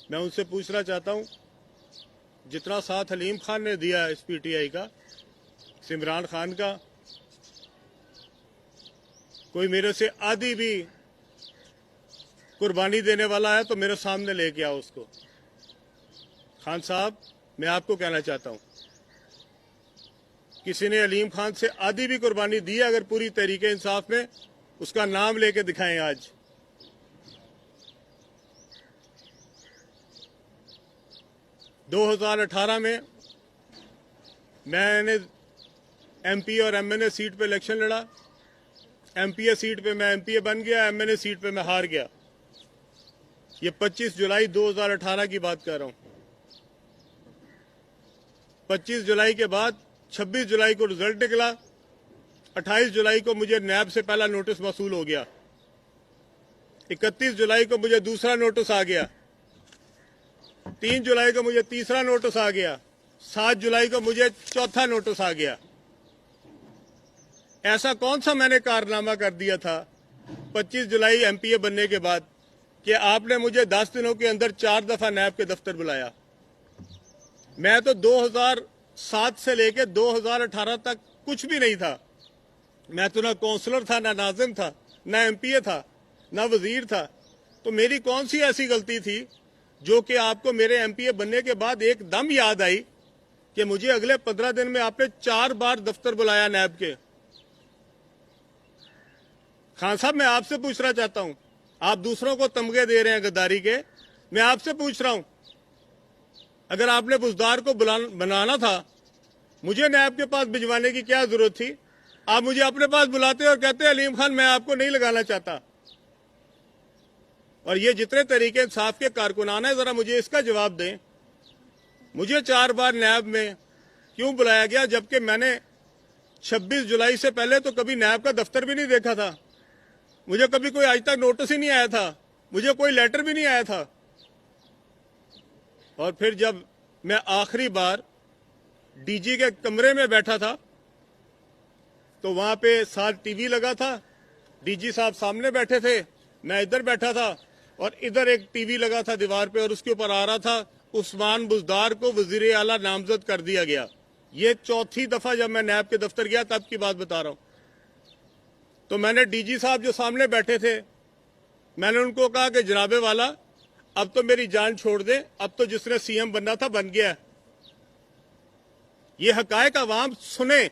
मैं उनसे पूछना चाहता हूं, जितना साथ हलीम खान ने दिया है इस पीटीआई का, इमरान खान का, कोई मेरे से आधी भी कुर्बानी देने वाला है तो मेरे सामने लेके आओ उसको। खान साहब, मैं आपको कहना चाहता हूं, किसी ने हलीम खान से आधी भी कुर्बानी दी है अगर पूरी तहरीके इंसाफ में, उसका नाम लेके दिखाएं। आज 2018 में मैंने एमपी और एमएनए सीट पे इलेक्शन लड़ा। एमपीए सीट पे मैं एमपीए बन गया, एमएनए सीट पे मैं हार गया। ये 25 जुलाई 2018 की बात कर रहा हूं। 25 जुलाई के बाद 26 जुलाई को रिजल्ट निकला। 28 जुलाई को मुझे नैब से पहला नोटिस मौसूल हो गया। 31 जुलाई को मुझे दूसरा नोटिस आ गया। 3 जुलाई को मुझे तीसरा नोटिस आ गया। 7 जुलाई को मुझे चौथा नोटिस आ गया। ऐसा कौन सा मैंने कारनामा कर दिया था 25 जुलाई एमपीए बनने के बाद कि आपने मुझे 10 दिनों के अंदर 4 दफा नैब के दफ्तर बुलाया। मैं तो 2007 से लेकर 2018 तक कुछ भी नहीं था। मैं तो ना काउंसलर था, ना नाजिम था, ना एमपीए था, ना वजीर था। तो मेरी कौन सी ऐसी गलती थी जो कि आपको मेरे एमपीए बनने के बाद एकदम याद आई कि मुझे अगले 15 दिन में आपने 4 बार दफ्तर बुलाया नैब के। खान साहब, मैं आपसे पूछना चाहता हूं, आप दूसरों को तमगे दे रहे हैं गद्दारी के, मैं आपसे पूछ रहा हूं, अगर आपने बुजदार को बनाना था, मुझे नैब के पास भिजवाने की क्या जरूरत थी? आप मुझे अपने पास बुलाते और कहते हलीम खान मैं आपको नहीं लगाना चाहता। और ये जितने तरीके इंसाफ के कारकुनान है, जरा मुझे इसका जवाब दें। मुझे 4 बार नैब में क्यों बुलाया गया, जबकि मैंने 26 जुलाई से पहले तो कभी नैब का दफ्तर भी नहीं देखा था। मुझे कभी कोई आज तक नोटिस ही नहीं आया था, मुझे कोई लेटर भी नहीं आया था। और फिर जब मैं आखिरी बार डीजी के कमरे में बैठा था तो वहां पे साथ टीवी लगा था, डीजी साहब सामने बैठे थे, मैं इधर बैठा था और इधर एक टीवी लगा था दीवार पे और उसके ऊपर आ रहा था उस्मान बुजदार को वजीर आला नामजद कर दिया गया। ये 4थी दफा जब मैं नैब के दफ्तर गया तब की बात बता रहा हूं। तो मैंने डीजी साहब जो सामने बैठे थे, मैंने उनको कहा कि जनाबे वाला अब तो मेरी जान छोड़ दे, अब तो जिसने सीएम बनना था बन गया। ये हकायक अवाम सुने।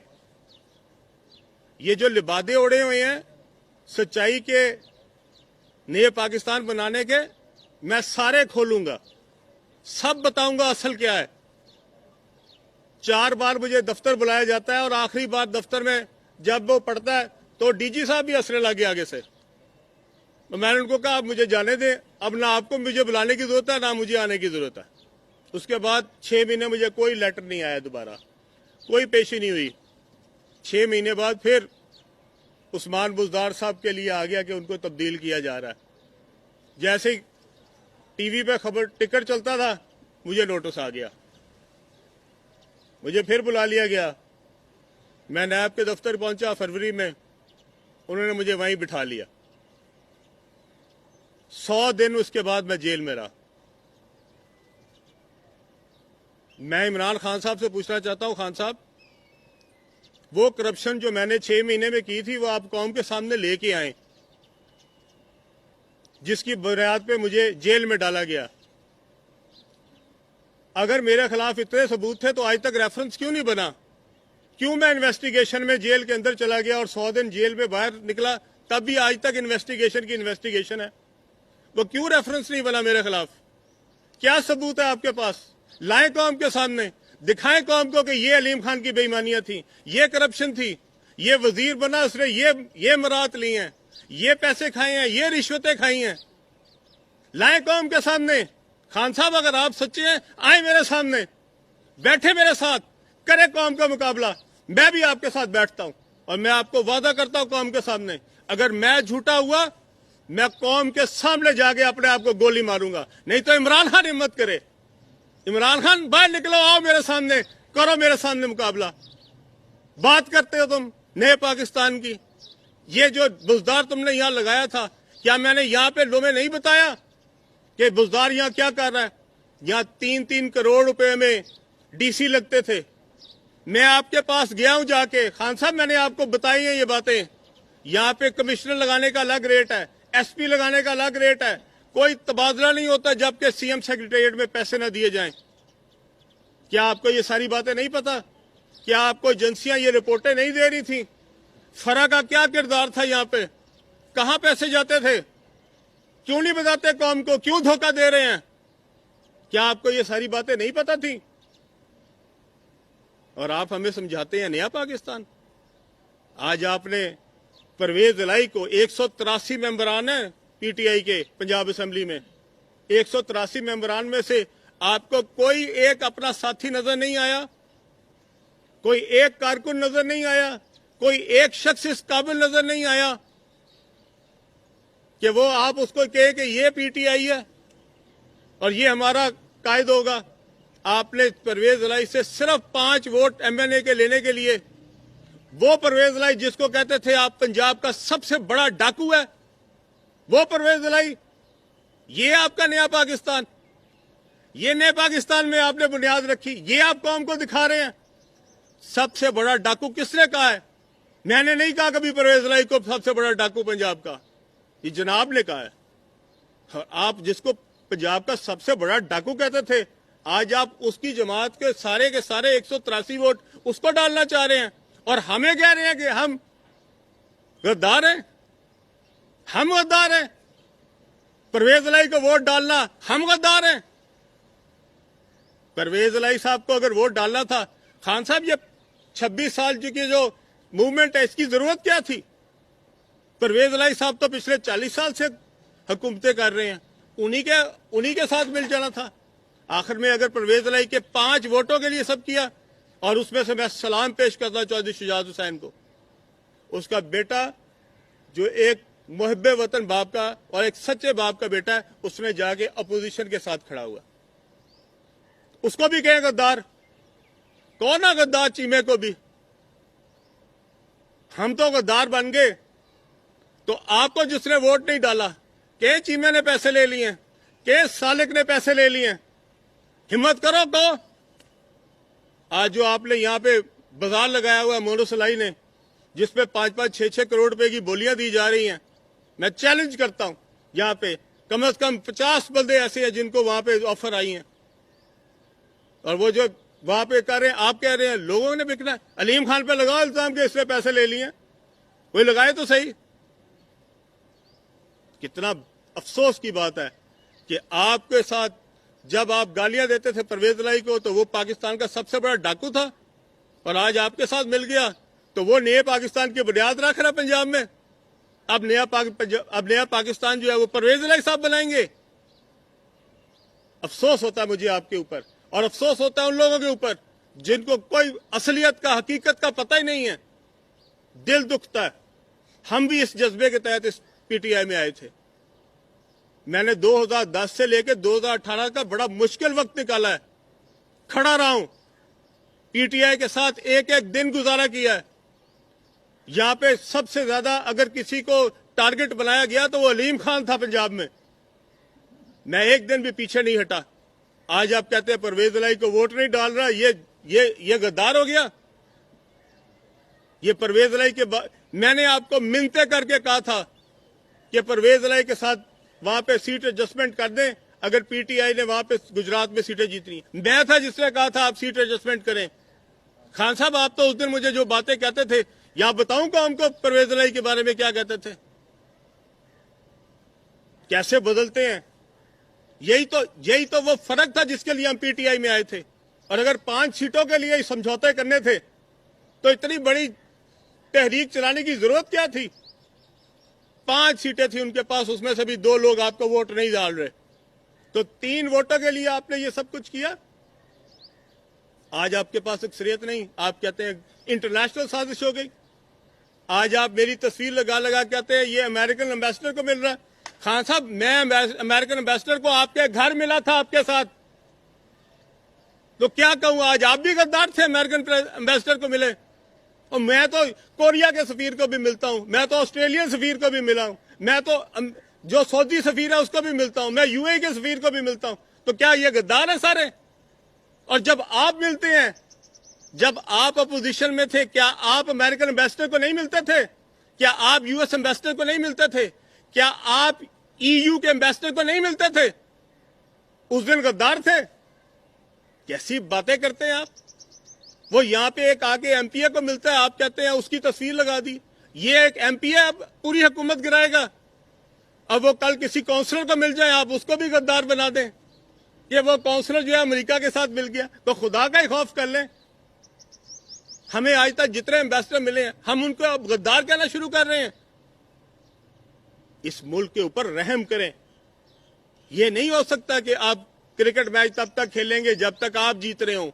ये जो लिबादे ओढ़े हुए हैं सच्चाई के नए पाकिस्तान बनाने के, मैं सारे खोलूंगा, सब बताऊंगा असल क्या है। 4 बार मुझे दफ्तर बुलाया जाता है और आखिरी बार दफ्तर में जब वो पढ़ता है तो डीजी साहब भी हंसने लगे आगे से। तो मैंने उनको कहा आप मुझे जाने दें, अब ना आपको मुझे बुलाने की जरूरत है ना मुझे आने की जरूरत है। उसके बाद 6 महीने मुझे कोई लेटर नहीं आया, दोबारा कोई पेशी नहीं हुई। 6 महीने बाद फिर उस्मान बुजदार साहब के लिए आ गया कि उनको तब्दील किया जा रहा है। जैसे ही टीवी पे खबर टिकट चलता था मुझे नोटिस आ गया, मुझे फिर बुला लिया गया। मैं नैब के दफ्तर पहुंचा फरवरी में, उन्होंने मुझे वहीं बिठा लिया। 100 दिन उसके बाद मैं जेल में रहा। मैं इमरान खान साहब से पूछना चाहता हूं, खान साहब, वो करप्शन जो मैंने 6 महीने में की थी वो आप कौम के सामने लेके आए, जिसकी बुनियाद पे मुझे जेल में डाला गया। अगर मेरे खिलाफ इतने सबूत थे तो आज तक रेफरेंस क्यों नहीं बना? क्यों मैं इन्वेस्टिगेशन में जेल के अंदर चला गया और 100 दिन जेल में बाहर निकला तब भी आज तक इन्वेस्टिगेशन की इन्वेस्टिगेशन है? वो क्यों रेफरेंस नहीं बना मेरे खिलाफ? क्या सबूत है आपके पास? लाएं कौम के सामने, दिखाएं कौम को कि ये हलीम खान की बेईमानियां थी, ये करप्शन थी, ये वजीर बना उसने ये मरात ली हैं, ये पैसे खाए हैं, ये रिश्वतें खाई हैं। लाएं कौम के सामने। खान साहब, अगर आप सच्चे हैं आए मेरे सामने, बैठे मेरे साथ, करे कौम का मुकाबला। मैं भी आपके साथ बैठता हूं और मैं आपको वादा करता हूं कौम के सामने, अगर मैं झूठा हुआ मैं कौम के सामने जाके अपने आप को गोली मारूंगा। नहीं तो इमरान खान हिम्मत करे, इमरान खान बाहर निकलो, आओ मेरे सामने, करो मेरे सामने मुकाबला। बात करते हो तुम नए पाकिस्तान की। ये जो बुजदार तुमने यहां लगाया था, क्या मैंने यहां पे तुम्हें नहीं बताया कि बुजदार यहां क्या कर रहा है? यहाँ 3-3 करोड़ रुपए में डीसी लगते थे। मैं आपके पास गया हूं जाके, खान साहब मैंने आपको बताई हैं ये बातें। यहाँ पे कमिश्नर लगाने का अलग रेट है, एसपी लगाने का अलग रेट है, कोई तबादला नहीं होता जबकि सीएम सेक्रेटेरिएट में पैसे न दिए जाएं। क्या आपको ये सारी बातें नहीं पता? क्या आपको एजेंसियां ये रिपोर्टें नहीं दे रही थी? फरा का क्या किरदार था यहाँ पे? कहां पैसे जाते थे? क्यों नहीं बताते कौम को? क्यों धोखा दे रहे हैं? क्या आपको ये सारी बातें नहीं पता थी? और आप हमें समझाते हैं नया पाकिस्तान। आज आपने परवेज इलाई को 183 मेंबरान है पीटीआई के पंजाब असेंबली में, 183 मेंबरान में से आपको कोई एक अपना साथी नजर नहीं आया, कोई एक कारकुन नजर नहीं आया, कोई एक शख्स इस काबिल नजर नहीं आया कि वो आप उसको कहे कि ये पीटीआई है और ये हमारा कायद होगा। आपने परवेज इलाई से सिर्फ 5 वोट एमएनए के लेने के लिए, वो परवेज इलाई जिसको कहते थे आप पंजाब का सबसे बड़ा डाकू है, वो परवेज इलाई, ये आपका नया पाकिस्तान, ये नए पाकिस्तान में आपने बुनियाद रखी, ये आप कौम को दिखा रहे हैं। सबसे बड़ा डाकू किसने कहा है? मैंने नहीं कहा कभी परवेज इलाई को सबसे बड़ा डाकू पंजाब का, ये जनाब ने कहा है। आप जिसको पंजाब का सबसे बड़ा डाकू कहते थे, आज आप उसकी जमात के सारे 183 वोट उसको डालना चाह रहे हैं और हमें कह रहे हैं कि हम गद्दार हैं, हम गद्दार हैं। परवेज इलाई को वोट डालना, हम गद्दार हैं। परवेज इलाई साहब को अगर वोट डालना था, खान साहब ये 26 साल की जो मूवमेंट है इसकी जरूरत क्या थी? परवेज इलाई साहब तो पिछले 40 साल से हुकूमतें कर रहे हैं, उन्हीं के साथ मिल जाना था। आखिर में अगर परवेज इलाई के 5 वोटों के लिए सब किया, और उसमें से मैं सलाम पेश करता चौधरी शुजात हुसैन को, उसका बेटा जो एक मुहब्बे वतन बाप का और एक सच्चे बाप का बेटा है, उसने जाके अपोजिशन के साथ खड़ा हुआ। उसको भी कहें गद्दार, कौन है गद्दार? चीमे को भी। हम तो गद्दार बन गए तो आपको जिसने वोट नहीं डाला, के चीमे ने पैसे ले लिए, के सालिक ने पैसे ले लिए, हिम्मत करो तो। आज जो आपने यहाँ पे बाजार लगाया हुआ है मोनोसलाई ने, जिसपे 5-5, 6-6 करोड़ रुपए की बोलियां दी जा रही हैं, मैं चैलेंज करता हूं यहाँ पे कम से कम 50 बंदे ऐसे हैं जिनको वहां पे ऑफर आई हैं, और वो जो वहां पे कर रहे हैं, आप कह रहे हैं लोगों ने बिकना है। अलीम खान पे लगाओ इल्जाम के इसने पैसे ले लिए, कोई लगाए तो सही। कितना अफसोस की बात है कि आपके साथ जब आप गालियां देते थे परवेज इलाई को तो वो पाकिस्तान का सबसे बड़ा डाकू था, और आज आपके साथ मिल गया तो वो नए पाकिस्तान की बुनियाद रख रहा पंजाब में। अब नया पाकिस्तान जो है वो परवेज इलाई साहब बनाएंगे। अफसोस होता है मुझे आपके ऊपर, और अफसोस होता है उन लोगों के ऊपर जिनको कोई असलियत का, हकीकत का पता ही नहीं है। दिल दुखता है। हम भी इस जज्बे के तहत इस पीटीआई में आए थे। मैंने 2010 से लेकर 2018 का बड़ा मुश्किल वक्त निकाला है, खड़ा रहा हूं, पीटीआई के साथ एक एक दिन गुजारा किया है। यहां पे सबसे ज्यादा अगर किसी को टारगेट बनाया गया तो वो अलीम खान था पंजाब में। मैं एक दिन भी पीछे नहीं हटा। आज आप कहते हैं परवेज इलाई को वोट नहीं डाल रहा, ये गद्दार हो गया। ये परवेज इलाई के मैंने आपको मिन्नतें करके कहा था कि परवेज इलाई के साथ वहां पे सीट एडजस्टमेंट कर दें अगर पीटीआई ने वहां पे गुजरात में सीटें जीतनी। मैं था जिसने कहा था आप सीट एडजस्टमेंट करें। खान साहब आप तो उस दिन मुझे जो बातें कहते थे, या बताऊं कौम को परवेज इलाई के बारे में क्या कहते थे? कैसे बदलते हैं। यही तो वो फर्क था जिसके लिए हम पीटीआई में आए थे। और अगर 5 सीटों के लिए समझौते करने थे तो इतनी बड़ी तहरीक चलाने की जरूरत क्या थी? 5 सीटें थी उनके पास, उसमें से भी 2 लोग आपको वोट नहीं डाल रहे, तो 3 वोटों के लिए आपने ये सब कुछ किया। आज आपके पास अक्सरियत नहीं, आप कहते हैं इंटरनेशनल साजिश हो गई। आज आप मेरी तस्वीर लगा लगा कहते हैं ये अमेरिकन एम्बेसडर को मिल रहा है। खान साहब, मैं अमेरिकन एम्बेसडर को आपके घर मिला था आपके साथ, तो क्या कहूं, आज आप भी गद्दार थे, अमेरिकन एम्बेसडर को मिले। और मैं तो कोरिया के सफीर को भी मिलता हूं, मैं तो ऑस्ट्रेलियन सफीर को भी मिला हूं, मैं तो जो सऊदी सफीर है उसको भी मिलता हूं, मैं यूएई के सफीर को भी मिलता हूं। تو کیا یہ غدار ہیں سارے؟ اور جب آپ ملتے ہیں، جب آپ اپوزیشن میں تھے، کیا آپ امریکن ایمبیسڈر کو نہیں ملتے تھے؟ کیا آپ یو ایس ایمبیسڈر کو نہیں ملتے تھے؟ کیا آپ ای یو کے ایمبیسڈر کو نہیں ملتے تھے؟ اس دن غدار تھے؟ کیسی باتیں کرتے ہیں آپ؟ وہ یہاں پہ ایک آگے ایم پی اے کو ملتا ہے، آپ کہتے ہیں اس کی تصویر لگا دی. یہ ایک ایم پی اے اب پوری حکومت گرائے گا. اب وہ کل کسی کونسلر کو مل جائے، آپ اس کو بھی غدار بنا دیں کہ وہ کونسلر جو ہے امریکہ کے ساتھ مل گیا. تو خدا کا ہی خوف کر لیں. ہمیں آج تک جتنے ایمبیسڈر ملے ہیں، ہم ان کو اب غدار کہنا شروع کر رہے ہیں. اس ملک کے اوپر رحم کریں. یہ نہیں ہو سکتا کہ آپ کرکٹ میچ تب تک کھیلیں گے جب تک آپ جیت رہے ہوں،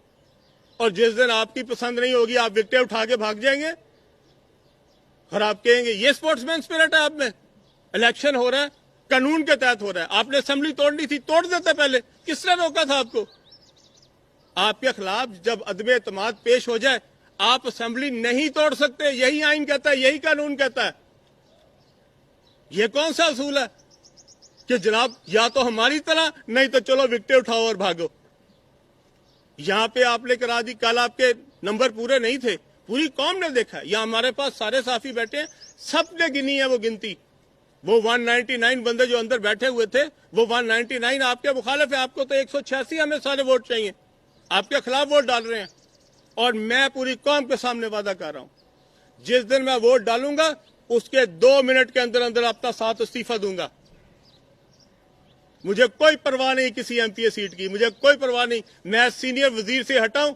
اور جس دن آپ کی پسند نہیں ہوگی آپ وکٹیں اٹھا کے بھاگ جائیں گے اور آپ کہیں گے یہ سپورٹس مین اسپرٹ ہے آپ میں. الیکشن ہو رہا ہے، قانون کے تحت ہو رہا ہے. آپ نے اسمبلی توڑنی تھی، توڑ دیتے پہلے. کس نے روکا تھا آپ کو؟ آپ کے خلاف جب عدم اعتماد پیش ہو جائے، آپ اسمبلی نہیں توڑ سکتے. یہی آئین کہتا ہے، یہی قانون کہتا ہے. یہ کون سا اصول ہے کہ جناب یا تو ہماری طرح، نہیں تو چلو وکٹیں اٹھاؤ اور بھاگو؟ یہاں پہ آپ نے کرا دی. کل آپ کے نمبر پورے نہیں تھے، پوری قوم نے دیکھا. یہاں ہمارے پاس سارے صحافی بیٹھے ہیں، سب نے گنی ہے وہ گنتی. وہ 199 بندے جو اندر بیٹھے ہوئے تھے، وہ 199 آپ کے مخالف ہیں. آپ کو تو 186 ہمیں سارے ووٹ چاہیے. آپ کے خلاف ووٹ ڈال رہے ہیں. اور میں پوری قوم کے سامنے وعدہ کر رہا ہوں، جس دن میں ووٹ ڈالوں گا اس کے 2 منٹ کے اندر اندر اپنا ساتھ استعفیٰ دوں گا. مجھے کوئی پرواہ نہیں کسی ایم پی اے سیٹ کی، مجھے کوئی پرواہ نہیں. میں سینئر وزیر سے ہٹاؤں.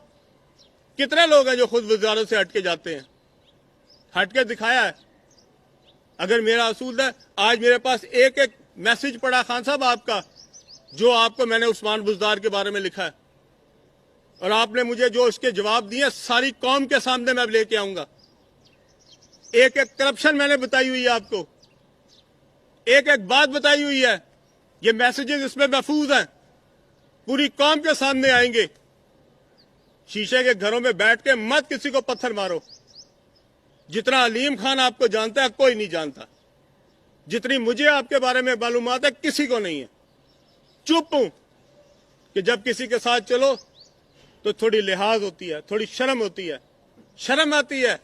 کتنے لوگ ہیں جو خود وزاروں سے ہٹ کے جاتے ہیں؟ ہٹ کے دکھایا ہے. اگر میرا اصول ہے، آج میرے پاس ایک ایک میسج پڑا خان صاحب آپ کا، جو آپ کو میں نے عثمان بزدار کے بارے میں لکھا ہے، اور آپ نے مجھے جو اس کے جواب دیے ساری قوم کے سامنے میں لے کے آؤں گا. ایک ایک کرپشن میں نے بتائی ہوئی ہے آپ کو، ایک ایک بات بتائی ہوئی ہے. یہ میسیجز اس میں محفوظ ہیں، پوری قوم کے سامنے آئیں گے. شیشے کے گھروں میں بیٹھ کے مت کسی کو پتھر مارو. جتنا علیم خان آپ کو جانتا ہے کوئی نہیں جانتا. جتنی مجھے آپ کے بارے میں معلومات ہے کسی کو نہیں ہے. چپ ہوں کہ جب کسی کے ساتھ چلو تو تھوڑی لحاظ ہوتی ہے، تھوڑی شرم ہوتی ہے، شرم آتی ہے.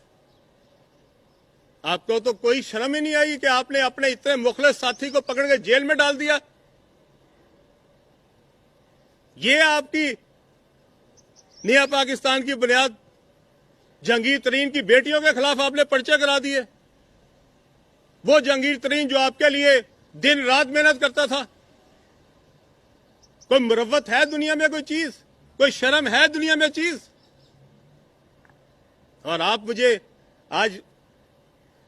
آپ کو تو کوئی شرم ہی نہیں آئی کہ آپ نے اپنے اتنے مخلص ساتھی کو پکڑ کے جیل میں ڈال دیا. یہ آپ کی نیا پاکستان کی بنیاد. جہانگیر ترین کی بیٹیوں کے خلاف آپ نے پرچے کرا دیے. وہ جہانگیر ترین جو آپ کے لیے دن رات محنت کرتا تھا. کوئی مروت ہے دنیا میں کوئی چیز؟ کوئی شرم ہے دنیا میں چیز؟ اور آپ مجھے آج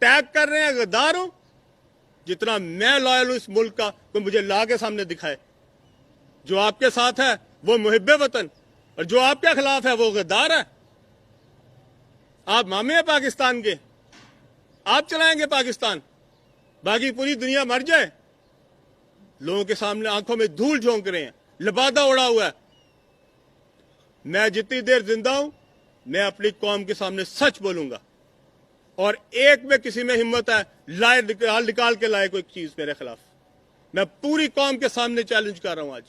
ٹیگ کر رہے ہیں غدار ہوں. جتنا میں لائل ہوں اس ملک کا، کوئی مجھے لا کے سامنے دکھائے. جو آپ کے ساتھ ہے وہ محب وطن، اور جو آپ کے خلاف ہے وہ غدار ہے. آپ مامے ہیں پاکستان کے، آپ چلائیں گے پاکستان، باقی پوری دنیا مر جائے. لوگوں کے سامنے آنکھوں میں دھول جھونک رہے ہیں، لبادہ اڑا ہوا ہے. میں جتنی دیر زندہ ہوں میں اپنی قوم کے سامنے سچ بولوں گا. اور ایک میں کسی میں ہمت ہے لائے نکال کے لائے کوئی چیز میرے خلاف، میں پوری قوم کے سامنے چیلنج کر رہا ہوں. آج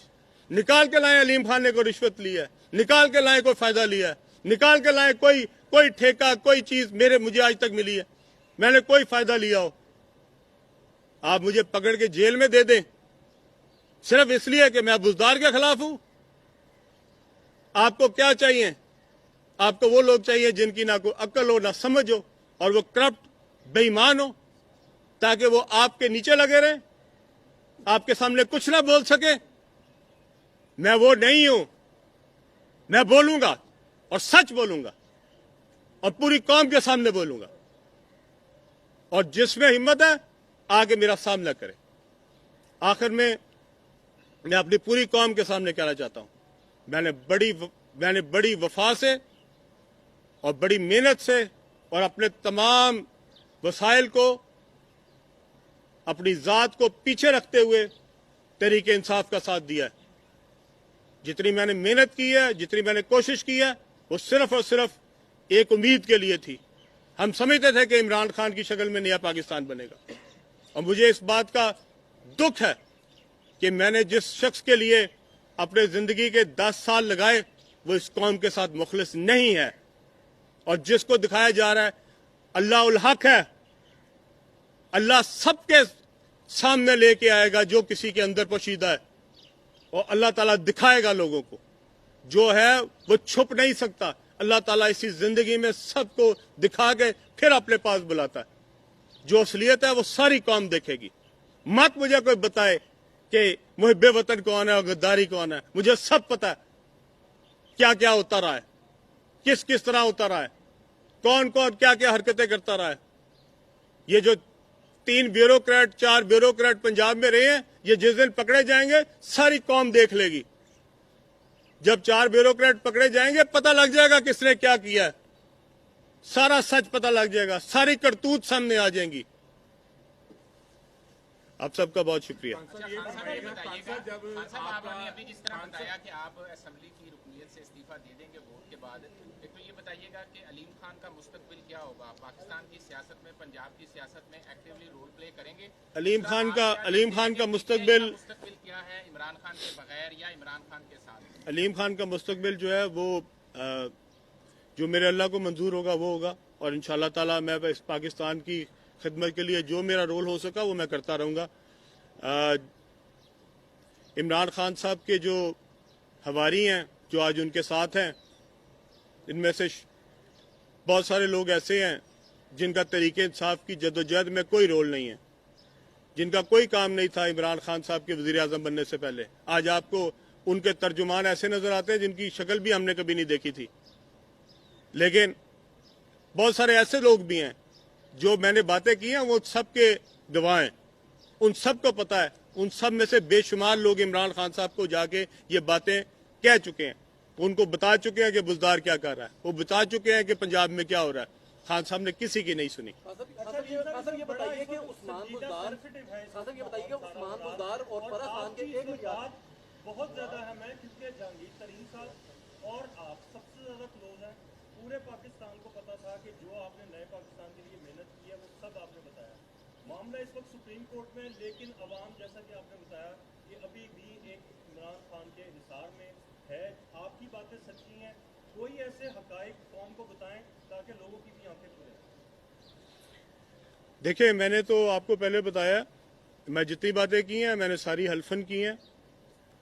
نکال کے لائیں علیم خان نے کوئی رشوت لی ہے، نکال کے لائیں کوئی فائدہ لیا ہے، نکال کے لائیں کوئی ٹھیکہ، کوئی چیز مجھے آج تک ملی ہے میں نے کوئی فائدہ لیا ہو. آپ مجھے پکڑ کے جیل میں دے دیں صرف اس لیے کہ میں بزدار کے خلاف ہوں. آپ کو کیا چاہیے؟ آپ کو وہ لوگ چاہیے جن کی نہ کوئی عقل ہو، نہ سمجھ ہو، اور وہ کرپٹ بے ایمان ہو، تاکہ وہ آپ کے نیچے لگے رہیں، آپ کے سامنے کچھ نہ بول سکے. میں وہ نہیں ہوں. میں بولوں گا اور سچ بولوں گا اور پوری قوم کے سامنے بولوں گا. اور جس میں ہمت ہے آگے میرا سامنا کرے. آخر میں اپنی پوری قوم کے سامنے کہنا چاہتا ہوں، میں نے بڑی وفا سے اور بڑی محنت سے اور اپنے تمام وسائل کو، اپنی ذات کو پیچھے رکھتے ہوئے تحریک انصاف کا ساتھ دیا ہے. جتنی میں نے محنت کی ہے، جتنی میں نے کوشش کی ہے، وہ صرف اور صرف ایک امید کے لیے تھی. ہم سمجھتے تھے کہ عمران خان کی شکل میں نیا پاکستان بنے گا. اور مجھے اس بات کا دکھ ہے کہ میں نے جس شخص کے لیے अपने जिंदगी के 10 साल लगाए वो इस कौम के साथ मुखलिस नहीं है। और जिसको दिखाया जा रहा है अल्लाह उल हक है, अल्लाह सबके सामने लेके आएगा जो किसी के अंदर पोशीदा है, और अल्लाह ताला दिखाएगा लोगों को। जो है वो छुप नहीं सकता। अल्लाह ताला इसी जिंदगी में सबको दिखा के फिर अपने पास बुलाता है। जो असलियत है वो सारी कौम देखेगी। मत मुझे कोई बताए कि मुहिब्बे वतन कौन है और गद्दारी कौन है। मुझे सब पता है क्या क्या होता रहा है, किस किस तरह होता रहा है, कौन कौन क्या क्या हरकतें करता रहा है। ये जो 3 ब्यूरोक्रेट 4 ब्यूरोक्रेट पंजाब में रहे हैं, ये जिस दिन पकड़े जाएंगे सारी कौम देख लेगी। जब 4 ब्यूरोक्रेट पकड़े जाएंगे पता लग जाएगा किसने क्या किया है, सारा सच पता लग जाएगा, सारी करतूत सामने आ जाएंगी। आप सबका बहुत शुक्रिया। आपने अभी जिस तरह बताया कि आप असेंबली की रुकनियत से इस्तीफा दे देंगे वोट के बाद, एक तो ये बताइएगा कि अलीम खान का मुस्तकबिल क्या होगा? पाकिस्तान की सियासत में, पंजाब की सियासत में एक्टिवली रोल प्ले करेंगे? अलीम खान का मुस्तकबिल क्या है, इमरान खान के बगैर या इमरान खान के साथ? अलीम खान का मुस्तकबिल जो है वो जो मेरे अल्लाह को मंजूर होगा वो होगा, और इंशाअल्लाह ताला मैं इस पाकिस्तान की खिदमत के लिए जो मेरा रोल हो सका वो मैं करता रहूँगा। इमरान खान साहब के जो हवारी हैं जो आज उनके साथ हैं, इनमें से बहुत सारे लोग ऐसे हैं जिनका तरीके इंसाफ की जदोजहद में कोई रोल नहीं है, जिनका कोई काम नहीं था इमरान खान साहब के वज़ीर आज़म बनने से पहले। आज आपको उनके तर्जुमान ऐसे नजर आते हैं जिनकी शक्ल भी हमने कभी नहीं देखी थी। लेकिन बहुत सारे ऐसे लोग भी हैं जो मैंने बातें की हैं वो सबके गवाह हैं, उन सब को पता है। उन सब में से बेशुमार लोग इमरान खान साहब को जाके ये बातें कह चुके हैं, उनको बता चुके हैं कि बुज़दार क्या कर रहा है, वो बता चुके हैं कि पंजाब में क्या हो रहा है। खान साहब ने किसी की नहीं सुनी। ये बताइए कि उस्मान बुज़दार और फराह खान के एक बहुत ज्यादा है। मैं क्योंकि जहांगीर तरीन साहब और आप सबसे ज्यादा क्लोज हैं, पूरे पाकिस्तान को पता था कि जो आपने नए पाकिस्तान के लिए मेहनत की है वो सब आपने बताया। मामला इस वक्त सुप्रीम कोर्ट में, लेकिन अवाम जैसा कि आपने बताया कि अभी भी एक इमरान खान के हिसार में है। आपकी बातें सच्ची हैं, कोई ऐसे हकाइक कौम को बताएं ताकि लोगों की भी आंखें खुलें। देखिए, मैंने तो आपको पहले बताया, मैं जितनी बातें की हैं मैंने सारी हल्फन की हैं,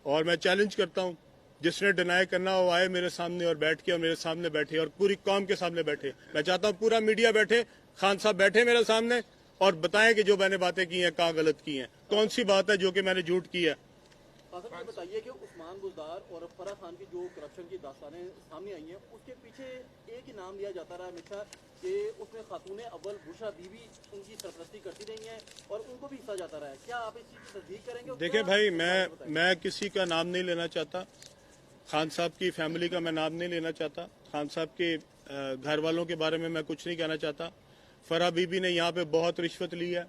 और मैं चैलेंज करता हूं जिसने डिनाई करना हो आए मेरे सामने और बैठ के, और मेरे सामने बैठे और पूरी कौम के सामने बैठे। मैं चाहता हूं पूरा मीडिया बैठे, खान साहब बैठे मेरे सामने और बताएं कि जो मैंने बातें की हैं कहाँ गलत की हैं, कौन सी बात है जो कि मैंने झूठ की है। बताइए कि उस्मान बुज़दार और फराह खान की जो करप्शन की दास्तानें सामने आई हैं उसके पीछे एक ही नाम लिया जाता रहा हमेशा कि उसमें खातून अव्वल बुशरा बीवी उनकी सरपरस्ती करती रही हैं और उनको भी हिस्सा जाता रहा है। क्या आप इस चीज़ की तस्दीक करेंगे? देखिए भाई, मैं किसी का नाम नहीं लेना चाहता, खान साहब की फैमिली का मैं नाम नहीं लेना चाहता, खान साहब के घर वालों के बारे में मैं कुछ नहीं कहना चाहता। फराह बीबी ने यहाँ पे बहुत रिश्वत ली है,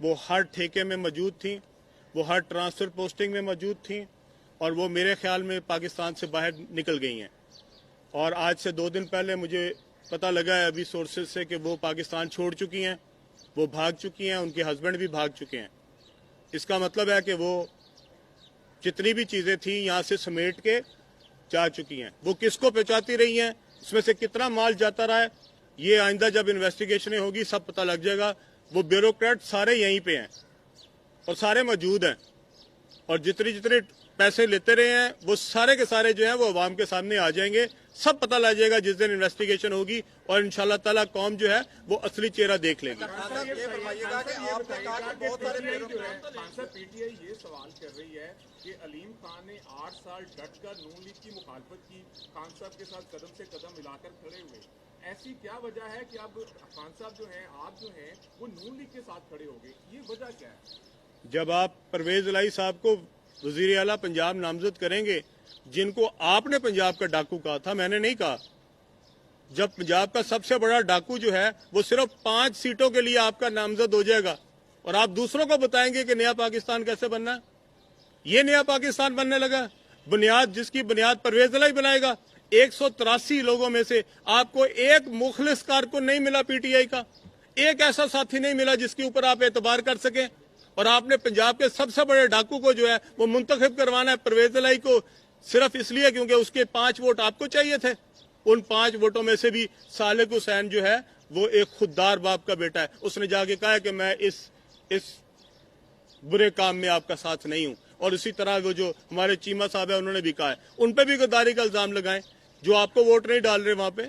वो हर ठेके में मौजूद थी, वो हर ट्रांसफर पोस्टिंग में मौजूद थी, और वो मेरे ख्याल में पाकिस्तान से बाहर निकल गई हैं। और आज से 2 दिन पहले मुझे पता लगा है अभी सोर्सेज से कि वो पाकिस्तान छोड़ चुकी हैं, वो भाग चुकी हैं, उनके हस्बैंड भी भाग चुके हैं। इसका मतलब है कि वो जितनी भी चीज़ें थी यहाँ से समेट के जा चुकी हैं। वो किसको पहुँचाती रही हैं, इसमें से कितना माल जाता रहा है, ये आइंदा जब इन्वेस्टिगेशनें होगी सब पता लग जाएगा। वो ब्यूरोक्रेट सारे यहीं पे हैं और सारे मौजूद हैं, और जितने पैसे लेते रहे हैं वो सारे के सारे जो हैं वो अवाम के सामने आ जाएंगे। सब पता लग जाएगा जिस दिन इन्वेस्टिगेशन होगी, और इंशाल्लाह ताला कौम जो है वो असली चेहरा देख लेगी। पीटीआई ये सवाल कर रही है कि अलीम खान ने 8 साल डट कर नून लीग की मुखालफत की, खान साहब के साथ कदम से कदम मिलाकर खड़े हुए। ऐसी क्या वजह है कि अब खान साहब जो हैं, आप जो हैं, वो नून लीग के साथ खड़े हो गए? ये वजह क्या है? जब आप परवेज इलाही साहब को वजीर आला पंजाब नामजद करेंगे, जिनको आपने पंजाब का डाकू कहा था, मैंने नहीं कहा। जब पंजाब का सबसे बड़ा डाकू जो है वो सिर्फ 5 सीटों के लिए आपका नामजद हो जाएगा, और आप दूसरों को बताएंगे कि नया पाकिस्तान कैसे बनना है। ये नया पाकिस्तान बनने लगा, बुनियाद जिसकी बुनियाद परवेज इलाही बनाएगा। 183 लोगों में से आपको एक मुखलिस कारकुन नहीं मिला पीटीआई का, एक ऐसा साथी नहीं मिला जिसके ऊपर आप एतबार कर सकें। और आपने पंजाब के सबसे बड़े डाकू को जो है वो मुंतखब करवाना है परवेज इलाही को, सिर्फ इसलिए क्योंकि उसके 5 वोट आपको चाहिए थे। उन 5 वोटों में से भी सालिक हुसैन जो है वो एक खुददार बाप का बेटा है, उसने जाके कहा है कि मैं इस बुरे काम में आपका साथ नहीं हूं। और इसी तरह वो जो हमारे चीमा साहब है उन्होंने भी कहा है, उन पे भी गद्दारी का इल्जाम लगाएं। जो आपको वोट नहीं डाल रहे वहां पे,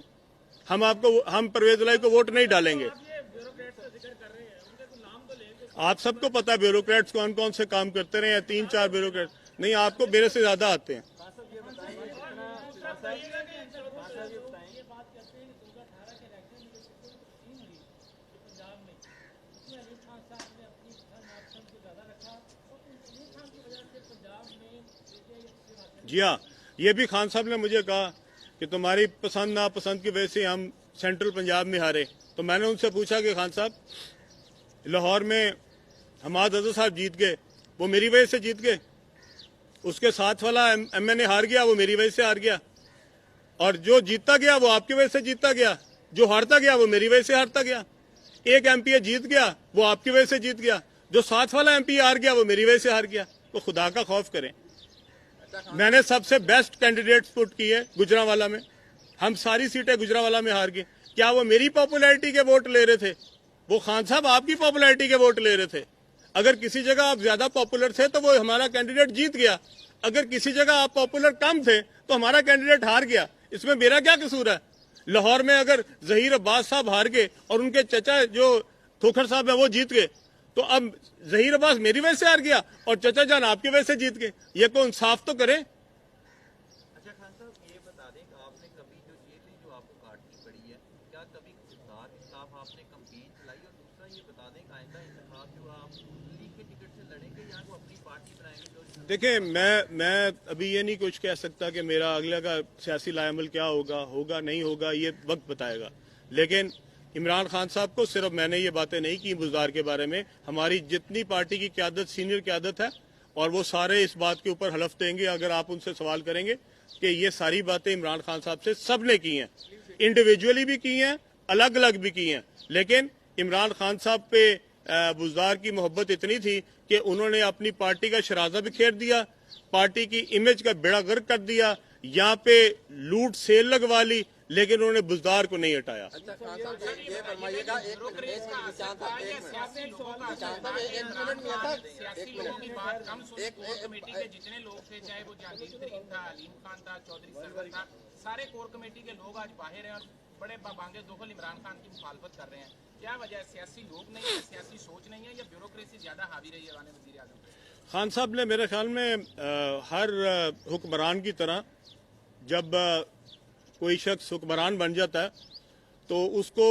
हम परवेज इलाही को वोट नहीं डालेंगे। आप सबको पता है ब्यूरोक्रेट्स कौन कौन से काम करते रहे हैं, 3-4 ब्यूरोक्रेट नहीं, आपको मेरे से ज्यादा आते हैं। जी हाँ, ये भी खान साहब ने मुझे कहा कि तुम्हारी पसंद नापसंद की वजह से हम सेंट्रल पंजाब में हारे। तो मैंने उनसे पूछा कि खान साहब, लाहौर में हमाद अजहर साहब जीत गए, वो मेरी वजह से जीत गए। उसके साथ वाला एमएनए हार गया, वो मेरी वजह से हार गया। और जो जीतता गया वो आपकी वजह से जीतता गया, जो हारता गया वो मेरी वजह से हारता गया। एक एमपी जीत गया वो आपकी वजह से जीत गया, जो साथ वाला एमपी हार गया वो मेरी वजह से हार गया। तो खुदा का खौफ करें। मैंने सबसे बेस्ट कैंडिडेट्स पुट किए गुजरांवाला में, हम सारी सीटें गुजरांवाला में हार गए। क्या वो मेरी पॉपुलैरिटी के वोट ले रहे थे? वो खान साहब आपकी पॉपुलैरिटी के वोट ले रहे थे। अगर किसी जगह आप ज्यादा पॉपुलर थे तो वो हमारा कैंडिडेट जीत गया, अगर किसी जगह आप पॉपुलर कम थे तो हमारा कैंडिडेट हार गया। इसमें मेरा क्या कसूर है? लाहौर में अगर जहीर अब्बास साहब हार गए और उनके चचा जो खोखर साहब है वो जीत गए, तो अब जहीर अब्बास मेरी वजह से हार गया और चचा जान आपकी वजह से जीत गए। ये को इंसाफ तो करें। अच्छा खान साहब, ये बता दें कि आपने कभी जो जेल जो आपको काटनी पड़ी है, क्या कभी सरकार के खिलाफ आपने कंपेन चलाई? और दूसरा ये बता दें कि आइंदा इंतखाब जो आप लीग के टिकट से लड़ेंगे या वो अपनी पार्टी बनाएंगे? देखिए, मैं अभी ये नहीं कुछ कह सकता कि मेरा अगले का सियासी लाएमल क्या होगा नहीं होगा, ये वक्त बताएगा। लेकिन इमरान खान साहब को सिर्फ मैंने ये बातें नहीं की बुज़दार के बारे में, हमारी जितनी पार्टी की क़यादत, सीनियर क़यादत है, और वो सारे इस बात के ऊपर हलफ देंगे अगर आप उनसे सवाल करेंगे कि ये सारी बातें इमरान खान साहब से सब ने की हैं, इंडिविजुअली भी की हैं, अलग अलग भी की हैं। लेकिन इमरान खान साहब पे बुज़दार की मोहब्बत इतनी थी कि उन्होंने अपनी पार्टी का शराजा बिखेर दिया, पार्टी की इमेज का बेड़ा गर्क कर दिया, यहाँ पे लूट सेल लगवा ली, लेकिन उन्होंने बुज़दार को नहीं हटाया। अच्छा खान साहब, ये फरमाइएगा, एक कमेटी के जितने लोग थे, चाहे वो जहांगीर तरीन था, अलीम खान था, चौधरी सरवर था, सारे कोर कमेटी के लोग आज बाहर हैं और बड़े बाबांगे दोखल इमरान खान की मुखालफत कर रहे हैं। क्या वजह है? सियासी लोग नहीं है, सियासी सोच नहीं है, या ब्यूरोक्रेसी ज्यादा हावी रही है वज़ीर आज़म? खान साहब ने मेरे ख्याल में हर हुक्मरान की तरह जब कोई शख्स हुक्मरान बन जाता है तो उसको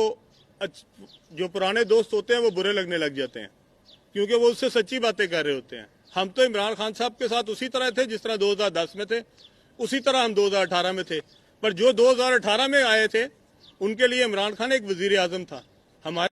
जो पुराने दोस्त होते हैं वो बुरे लगने लग जाते हैं, क्योंकि वो उससे सच्ची बातें कर रहे होते हैं। हम तो इमरान खान साहब के साथ उसी तरह थे जिस तरह 2010 में थे, उसी तरह हम 2018 में थे। पर जो 2018 में आए थे उनके लिए इमरान खान एक वजीर आजम था। हमारे